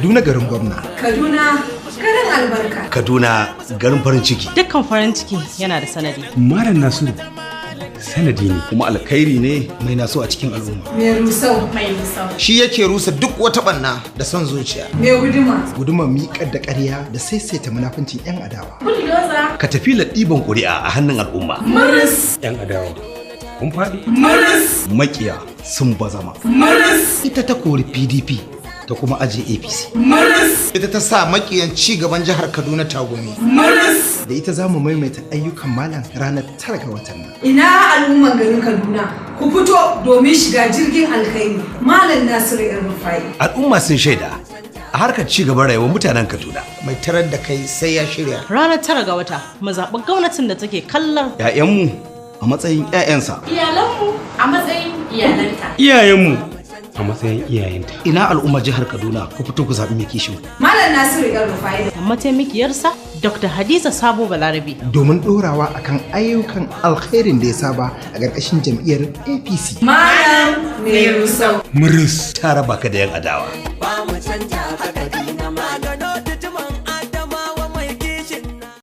Kaduna garin gwamna. Kaduna garin albarka. Kaduna garin farin ciki. Dukkan farin ciki yana da sanadi. Malam Nasiru sanadi ne kuma alkhairi ne mai naso a cikin al'umma. Mai rusau. Shi yake rusa duk wata banna da son zuciya. Mai guduma. Guduma miƙar da ƙarya da saisaita munafincin 'yan adawa. Bulldozer. Ka tafi ɗiban ƙuri'a a hannun al'umma. Maris. 'yan adawa kun faɗi Maris. Makiya sun bazama. Maris. Ita ta kori PDP ta kuma aje APC. Maris. Ita ta sa makiyan ci gaban jihar Kaduna tagumi. Maris. Da ita za mu maimaita ayyukan malam ranar 9 ga watan nan. Ina al'umman garin Kaduna, ku fito domin shiga jirgin alkhairi. Malam Nasiru ‘yan Rufai. Al'umma sun shaida a harkar ci gaban rayuwar mutanen Kaduna. Mai tarar da kai sai ya shirya. Ranar 9 ga wata, mu zaɓi gwamnatin da take kallon 'Ya'yanmu a matsayin 'ya'yansa. Iyalanmu a matsayin iyalanta. iyayenmu a matsayin iyayenta. Ina al'ummar jihar Kaduna ku fito ku zaɓi mai kishin. Malam Nasiru ‘yan Rufai. da mataimakiyarsa Dr. Hadiza Sabo Balarabe. Domin ɗorawa akan ayyukan alkhairin da ya saba a ƙarƙashin jam'iyyar APC. Malam mai rusau. Muris Ta raba ka da 'yan adawa. ba mu canja haka